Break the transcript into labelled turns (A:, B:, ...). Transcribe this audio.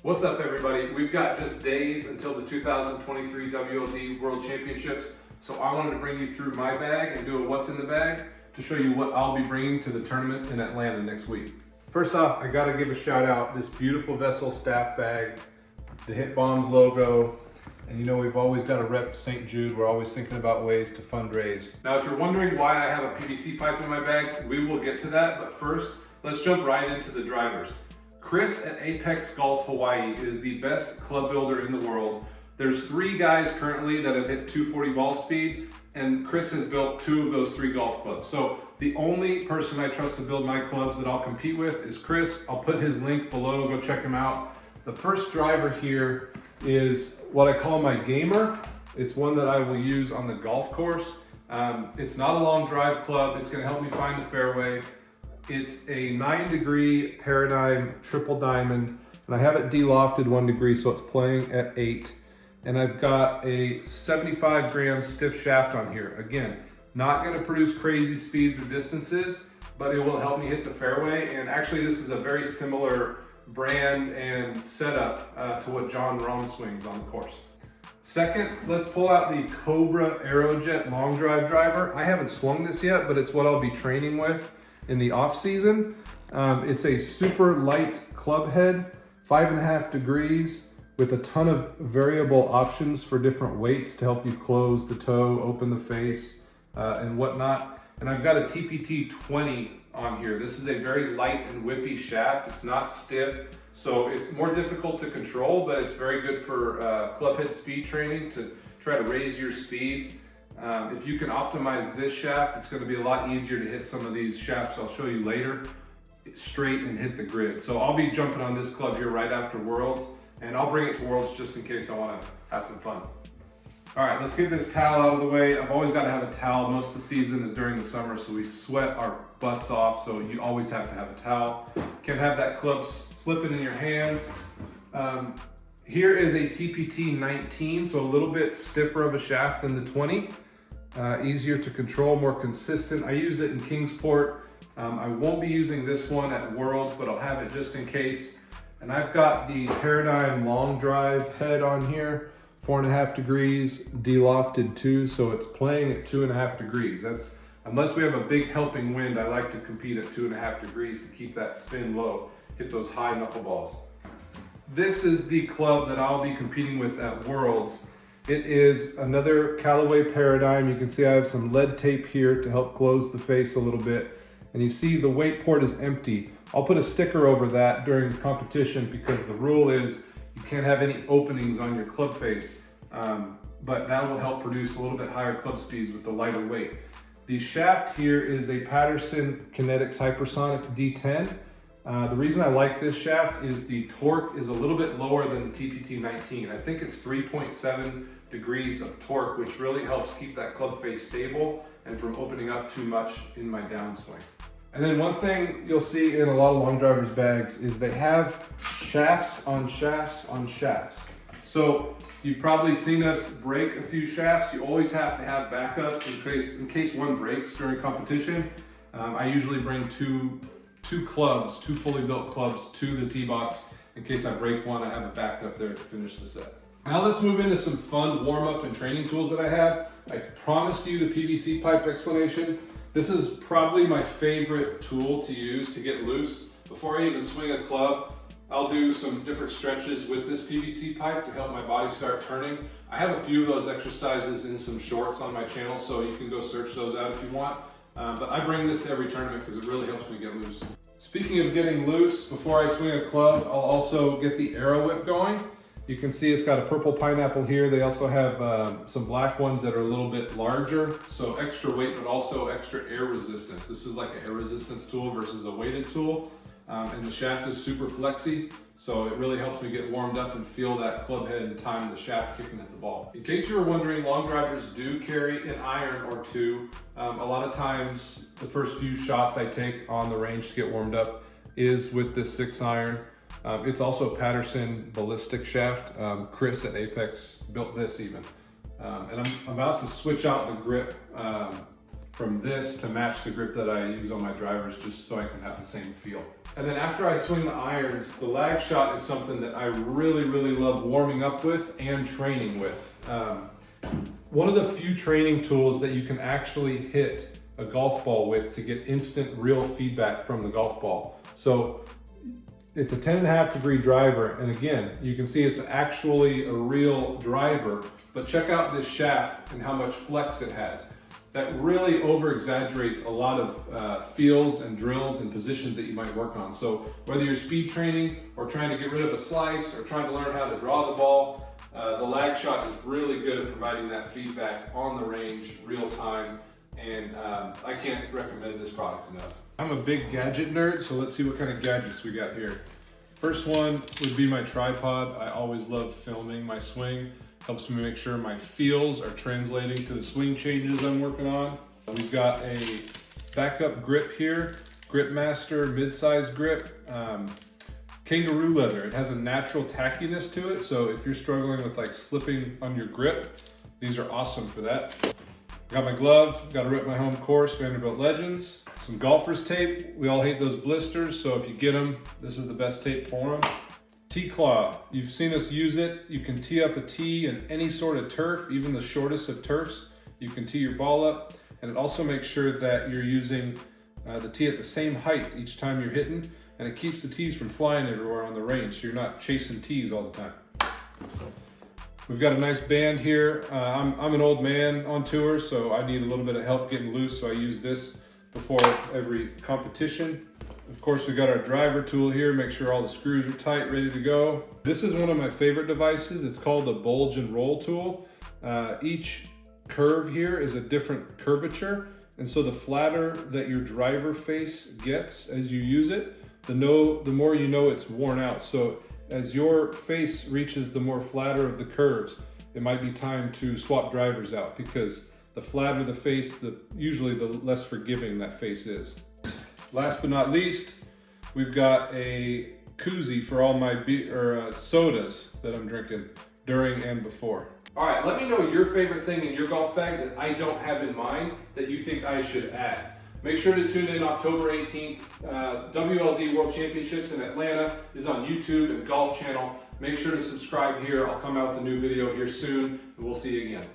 A: What's up, everybody? We've got just days until the 2023 WLD World Championships, so I wanted to bring you through my bag and do a what's in the bag to show you what I'll be bringing to the tournament in Atlanta next week. First off, I gotta give a shout out this beautiful Vessel staff bag, the Hit Bombs logo, and you know we've always got to rep St. Jude. We're always thinking about ways to fundraise. Now, if you're wondering why I have a PVC pipe in my bag, we will get to that, but first, let's jump right into the drivers. Chris at Apex Golf Hawaii is the best club builder in the world. There's 3 guys currently that have hit 240 ball speed, and Chris has built 2 of those 3 golf clubs. So the only person I trust to build my clubs that I'll compete with is Chris. I'll put his link below, go check him out. The first driver here is what I call my gamer. It's one that I will use on the golf course. It's not a long drive club. It's gonna help me find the fairway. It's a 9-degree Paradym Triple Diamond, and I have it delofted 1 degree, so it's playing at 8. And I've got a 75 gram stiff shaft on here. Again, not gonna produce crazy speeds or distances, but it will help me hit the fairway. And actually, this is a very similar brand and setup to what John Rome swings on the course. Second, let's pull out the Cobra Aerojet Long Drive driver. I haven't swung this yet, but it's what I'll be training with in the off season. It's a super light club head, 5.5 degrees, with a ton of variable options for different weights to help you close the toe, open the face, and whatnot. And I've got a TPT 20 on here. This is a very light and whippy shaft. It's not stiff, so it's more difficult to control, but it's very good for club head speed training to try to raise your speeds. If you can optimize this shaft, it's going to be a lot easier to hit some of these shafts I'll show you later straight and hit the grid. So I'll be jumping on this club here right after Worlds, and I'll bring it to Worlds just in case I want to have some fun. All right, let's get this towel out of the way. I've always got to have a towel. Most of the season is during the summer, so we sweat our butts off, so you always have to have a towel. Can't have that club slipping in your hands. Here is a TPT 19, so a little bit stiffer of a shaft than the 20. Easier to control, more consistent. I use it in Kingsport. I won't be using this one at Worlds, but I'll have it just in case. And I've got the Paradym Long Drive head on here, 4.5 degrees, delofted 2, so it's playing at 2.5 degrees. That's, unless we have a big helping wind, I like to compete at 2.5 degrees to keep that spin low, hit those high knuckleballs. This is the club that I'll be competing with at Worlds. It is another Callaway Paradym. You can see I have some lead tape here to help close the face a little bit. And you see the weight port is empty. I'll put a sticker over that during the competition because the rule is you can't have any openings on your club face, but that will help produce a little bit higher club speeds with the lighter weight. The shaft here is a Patterson Kinetics Hypersonic D10. The reason I like this shaft is the torque is a little bit lower than the TPT 19. I think it's 3.7 degrees of torque, which really helps keep that club face stable and from opening up too much in my downswing. And then one thing you'll see in a lot of long drivers bags is they have shafts on shafts on shafts. So you've probably seen us break a few shafts. You always have to have backups in case one breaks during competition. I usually bring two clubs, 2 fully built clubs to the tee box. In case I break one, I have a backup there to finish the set. Now let's move into some fun warm-up and training tools that I have. I promised you the PVC pipe explanation. This is probably my favorite tool to use to get loose. Before I even swing a club, I'll do some different stretches with this PVC pipe to help my body start turning. I have a few of those exercises in some shorts on my channel, so you can go search those out if you want. But I bring this to every tournament because it really helps me get loose. Speaking of getting loose, before I swing a club, I'll also get the arrow whip going. You can see it's got a purple pineapple here. They also have some black ones that are a little bit larger, so extra weight, but also extra air resistance. This is like an air resistance tool versus a weighted tool. And the shaft is super flexy, so it really helps me get warmed up and feel that club head and time the shaft kicking at the ball. In case you were wondering, long drivers do carry an iron or 2. A lot of times, the first few shots I take on the range to get warmed up is with this 6 iron. It's also Patterson ballistic shaft. Chris at Apex built this even. And I'm about to switch out the grip from this to match the grip that I use on my drivers, just so I can have the same feel. And then after I swing the irons, the lag shot is something that I really, really love warming up with and training with. One of the few training tools that you can actually hit a golf ball with to get instant real feedback from the golf ball. So it's a 10.5 degree driver, and again, you can see it's actually a real driver, but check out this shaft and how much flex it has. That really over exaggerates a lot of feels and drills and positions that you might work on. So whether you're speed training or trying to get rid of a slice or trying to learn how to draw the ball, the lag shot is really good at providing that feedback on the range, real time, and I can't recommend this product enough. I'm a big gadget nerd, so let's see what kind of gadgets we got here. First one would be my tripod. I always love filming my swing. Helps me make sure my feels are translating to the swing changes I'm working on. We've got a backup grip here, Grip Master mid-size grip, kangaroo leather. It has a natural tackiness to it, so if you're struggling with like slipping on your grip, these are awesome for that. Got my glove, got to rip my home course, Vanderbilt Legends. Some golfer's tape. We all hate those blisters, so if you get them, this is the best tape for them. T-Claw, you've seen us use it. You can tee up a tee in any sort of turf, even the shortest of turfs. You can tee your ball up, and it also makes sure that you're using the tee at the same height each time you're hitting, and it keeps the tees from flying everywhere on the range, so you're not chasing tees all the time. We've got a nice band here. I'm an old man on tour, so I need a little bit of help getting loose, so I use this before every competition. Of course, we got our driver tool here, make sure all the screws are tight, ready to go. This is one of my favorite devices. It's called the bulge and roll tool. Each curve here is a different curvature, and so the flatter that your driver face gets as you use it, the more you know it's worn out. So as your face reaches the more flatter of the curves, it might be time to swap drivers out, because the flatter the face, usually the less forgiving that face is. Last but not least, we've got a koozie for all my sodas that I'm drinking during and before. All right, let me know your favorite thing in your golf bag that I don't have in mind that you think I should add. Make sure to tune in October 18th. WLD World Championships in Atlanta is on YouTube and Golf Channel. Make sure to subscribe here. I'll come out with a new video here soon, and we'll see you again.